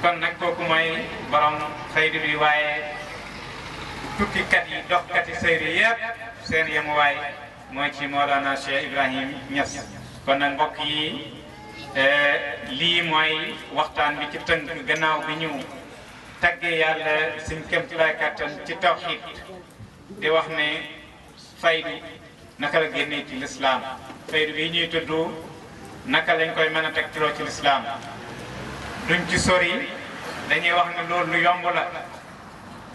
kon nag kooku mooy borom faydu bi waaye tukkikat yi doxkat yi sayri yëpp seen yemuwaay mooy ci Mawlana Cheikh Ibrahim Niass. kon nag mbokk yi lii mooy waxtaan bi ci tënk gannaaw bi ñu taggee yàlla suñ kéemtulaay kàttan ci tawxiid di wax ne faydu naka la génnee ci lislaam faydu bi ñuy tudd naka lañ koy mën a tegtaloo ci lislaam duñ ci sori dañuy wax ne loolu lu yomb la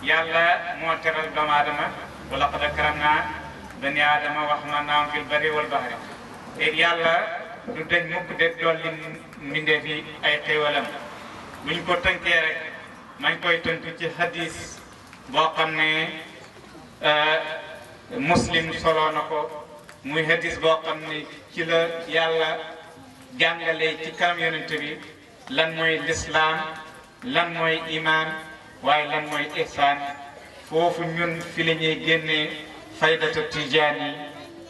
yàlla moo teral doomu aadama wa laqad karamnaa bani aadama wa hamalnaahum fil barri wal bahri te yàlla du dañ mukk de dolli mbindeef yi ay xéewalam buñ ko tënkee rek mañ koy tënk ci hadis boo xam ne muslim solo na ko muy hadis boo xam ne ci la yàlla jàngale ci kanam yonent bi lan mooy lislaam lan mooy imaan waaye lan mooy ihsaan foofu ñun fi la ñuy génnee faydatu tijaani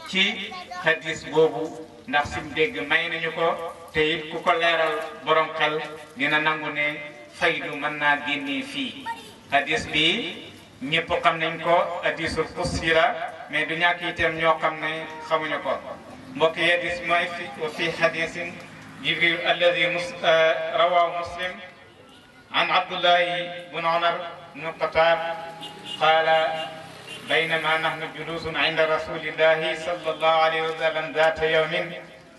ci hadis boobu ndax suñ dégg may nañu ko te it ku ko leeral borom xel dina nangu ne faydu mën naa génnee fii hadis bi ñëpp xam nañ ko hadisul qudsi la mais du ñàkk itam ñoo xam ne xamuñu ko mbokk yi hadis mooy fi hadisin jibril alladi rawahu muslim an abdullahi bun umar bnu xataab qaala baynama nahnu julusun inda rasulillahi sallallahu alayhi wa sallam data yawmin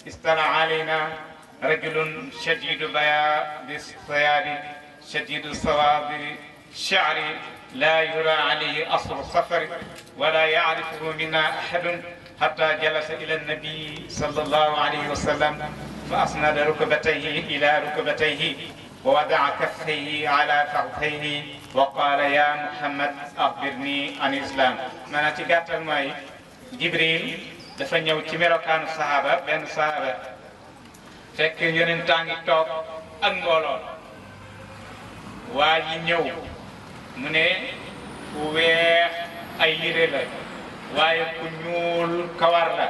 istala alayna rajulun shadidu bayadi thiyabi shadidu sawadi sha'ri la yura alayhi asru safari wala ya'rifuhu minna ahadun hatta jalasa ila an-nabi sallallahu alayhi wa sallam fa asnada rukbatayhi ila rukbatayhi wa wada'a kaffayhi ala fakhidayhi wa qala ya Muhammad akhbirni an islam maanaam ci gàttal mooy Jibril dafa ñëw ci melokaanu sahaaba benn sahaaba fekk yonent a ngi toog ak mbooloo waa ji ñëw mu ne ku weex ay yére la waaye ku ñuul kawar la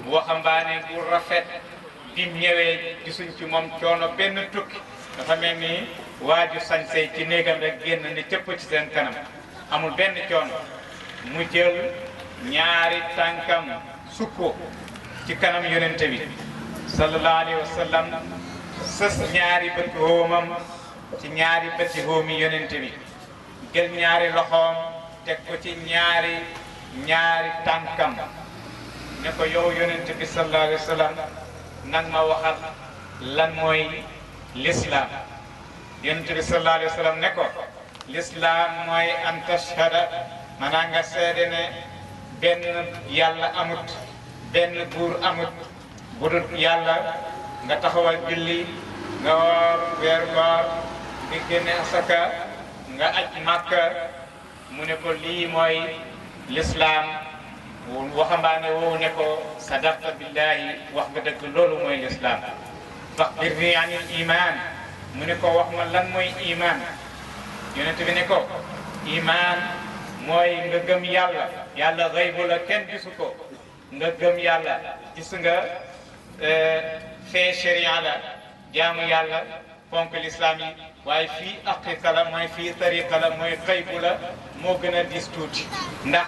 waxambaane bu rafet bi ñëwee gisuñ ci moom coono benn tukki dafa mel ni waaju sañsey ci néegam rek génn ni cëpp ci seen kanam amul benn coono mu jël ñaari tànkam sukko ci kanam yonente bi sallallahu alayhi wa sallam sës ñaari bëti hóomam ci ñaari bëti hóomi yonente bi jël ñaari loxoom teg ko ci ñaari tànkam ne ko yow yonente bi sallallahu alayhi wa sallam nag ma waxal lan mooy l'islam yonente bi sallallahu alayhi wa sallam ne ko l'islam mooy an tashhada maanaam nga seede ne benn yàlla amut benn buur amut budul yàlla nga taxawal julli nga woor weer koor di génne asaka nga aj Makka mu ne ko lii mooy l'islam waxambaane woowu ne ko sadaqta billahi wax nga dëgg loolu mooy l'islam faxbirni anil iman mu ne ko wax ma lan mooy iman yonent bi ne ko iman mooy nga gëm yàlla yàlla xaybu la kenn gisu ko nga gëm yàlla gis nga fee sharia la jaamu yàlla fonk l'islam yi waaye fii aqiqa la mooy fii tariqa la mooy xaybu la moo gën a dis tuuti ndax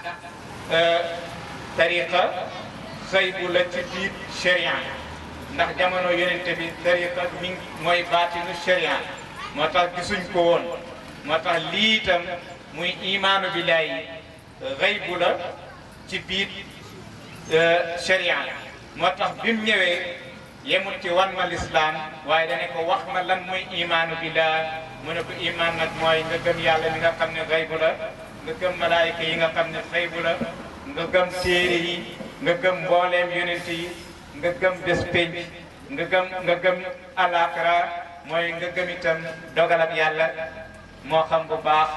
tariqa xaybu la ci biir sharia ndax jamono yonente bi tariqa mi mooy baatinu sharia moo tax gisuñ ko woon moo tax lii itam muy imaanu billahi xaybu la ci biir sharia moo tax bi mu ñëwee yemul ci wan ma lislaam waaye dane ko wax ma lan mooy imaanu billah mu ne ko imaan nag mooy nga gëm yàlla mi nga xam ne xaybu la nga gëm malaayika yi nga xam ne xaybu la nga gëm téere yi nga gëm mbooleem yonent yi nga gëm bés pénc nga gëm alaaxira mooy nga gëm itam dogalab yàlla moo xam bu baax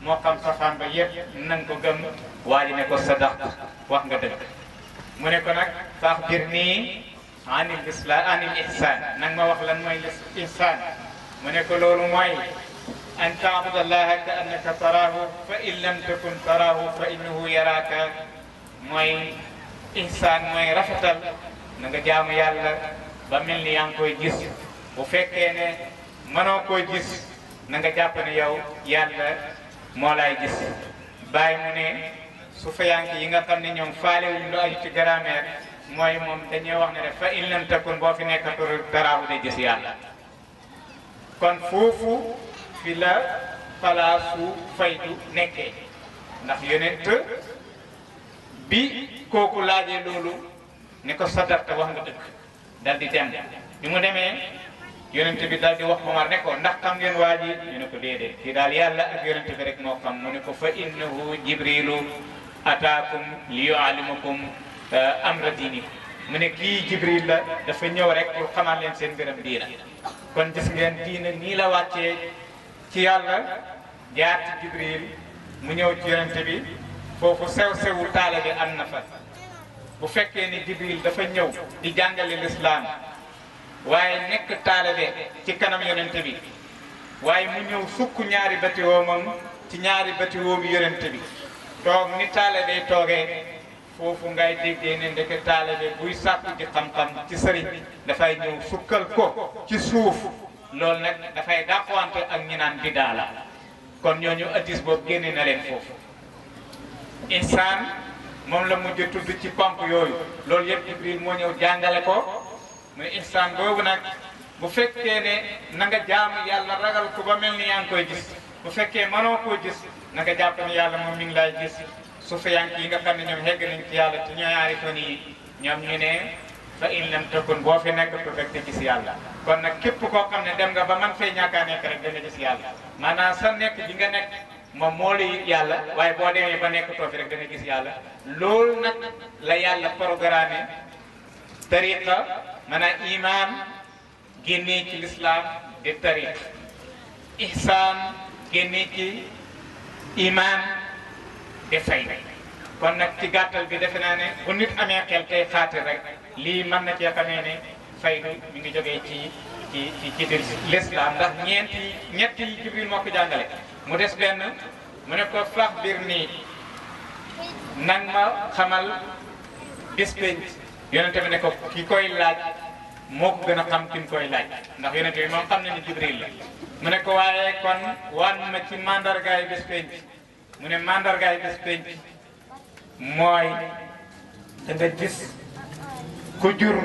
moo xam safaan ba yëpp nanga ko gëm waaye ne ko sadaq wax nga dëgg mu ne ko nag faxbirnii anil islam anil ihsan nag ma wax lan mooy ihsan mu ne ko loolu mooy an taabuda allaha ka annaka taraahu fa in lam takun taraahu fa innahu yaraaka mooy ihsan mooy rafetal na nga jaamu yàlla ba mel ni yaa ngi koy gis bu fekkee ne mënoo koy gis na nga jàpp ne yow yàlla moo lay gis. bàyyi mu ne su fayanke yi nga xam ne ñoom faalewuñ lu aju ci grammaire mooy moom dañuy wax ne fa in lam takun boo fi nekkatul daraabu day gis yàlla. kon foofu fi la palaasu faydu nekkee ndax yonent bi kooku laajee loolu ne ko sadaqta wax nga dëgg dal di dem bi mu demee yonent bi dal di wax Omar ne ko ndax xam ngeen waa ji ñu ne ko déedéet kii daal yàlla ak yonent bi rek moo xam mu ne ko fa innahu jibrilu ataakum li yuallimakum amra diinikum mu ne kii jibril la dafa ñëw rek pour xamal leen seen mbiram diina. kon gis ngeen diina nii la wàccee ci yàlla jaar ci jibril mu ñëw ci yonent bi foofu sew-sewu taale bi am na fa. bu fekkee ni jibril dafa ñëw di jàngale lislaam waaye nekk taalibe ci kanam yonent bi waaye mu ñëw sukk ñaari bati woomam ci ñaari bati woomi yonent bi toog ni taalibe toogee foofu ngay déggee ne ndeke taalibe buy sàkku di xam-xam ci sëriñ dafay ñëw sukkal ko ci suuf loolu nag dafay dàqwante ak ñi naan bidaa la. kon ñooñu addis boobu génne na leen foofu. insaan moom la mujj tudd ci ponk yooyu loolu yëpp jibril moo ñëw jàngale ko. muy ihsaan boobu nag bu fekkee ne na nga jaamu yàlla ragal ko ba mel ni yaa ngi koy gis bu fekkee mënoo koo gis na nga jàpp ne yàlla moom mi ngi lay gis sufiyank yi nga xam ne ñoom hegg nañ ci yàlla te ñaari fan yi ñoom ñu ne fa in lam takun boo fi nekkatu rek da gis yàlla. kon nag képp koo xam ne dem nga ba man fee ñàkkaa nekk rek da nga gis yàlla maanaam sa nekk bi nga nekk moom moo lay yàlla waaye boo demee ba nekkatoo fi rek da nga gis yàlla. loolu nag la yàlla programme tariqa maanaam iman génnee ci lislaam di tariq ihsaan génnee ci iman di fay. kon nag ci gàttal bi defe naa ne bu nit amee xel tey xaatir rek lii mën na cee xamee ne faydu mi ngi jógee ci lislaam ndax ñetti yi Jibril moo ko jàngale. mu des benn mu ne ko fax biir nii nang ma xamal bis penc yonente bi ne ko ki koy laaj moo ko gën a xam ki koy laaj ndax yonente bi moom xam na ni Jibril la. mu ne ko waaye kon wan ma ci mandargaay bés penc mu ne mandargaay bés penc mooy da nga gis ku jur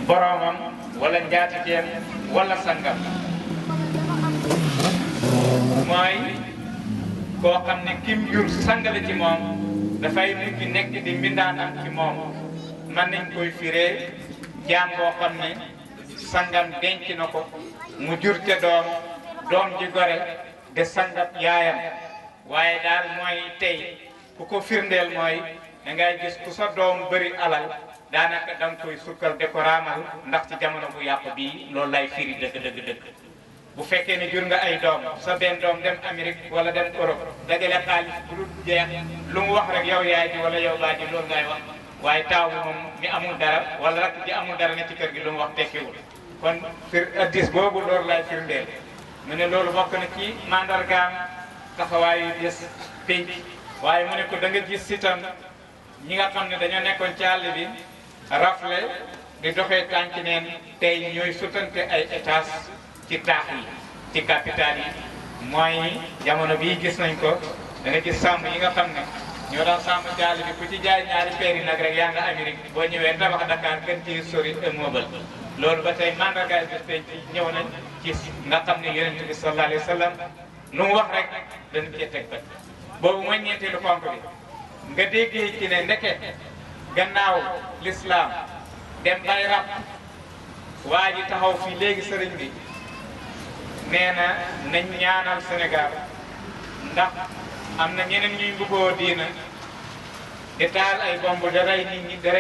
boromam wala njaatigeem wala sangam mooy koo xam ne kim jur sangale ci moom dafay mujj nekk di mbindaanam ci moom. mën nañ koy firee jaam boo xam ne sangam denc na ko mu jur te doom ji gore de sangam yaayam waaye daal mooy tey ku ko firndeel mooy da ngay gis ku sa doom bëri alal daanaka da nga koy sukkal de ko raamal ndax ci jamono bu yàqu bii loolu lay firi dëgg. bu fekkee ne jur nga ay doom sa benn doom dem Amérique wala dem Europe dajale xaalis bu dul jeex lu mu wax rek yow yaay ji wala yow baa ji loolu ngay wax. waaye taaw bi moom mi amul dara wala rakk ji amul dara ne ci kër gi lu mu wax tekkiwul. kon addis boobu loolu lay firndeel mu ne loolu bokk na ci mandargaam taxawaayu des pénc waaye mu ne ko da nga gis itam ñi nga xam ne dañoo nekkoon ci àll bi rafle di doxee tànk neen tey ñooy sutante ay étage ci taax yi ci capital yi mooy jamono bii gis nañ ko da nga gis sàmm yi nga xam ne ñoo daan sàmm ci àll bi ku ci jaay ñaari peeri nag rek yaa nga Amérique boo ñëwee tabax Dakar gën ci sori immeuble loolu ba tey mandargaay bés penc ñëw nañ ci nga xam ne yonent bi sallallahu alayhi wa sallam lu mu wax rek dañu cee teg bët boobu mooy ñeenteelu ponk bi nga déggee ci ne ndeke gannaaw l'islam dem bay rab waa ji taxaw fii léegi sëriñ bi nee na nañ ñaanal Sénégal ndax am na ñeneen ñuy mbubboo diina di taal ay bomb da rey nit ñi da rey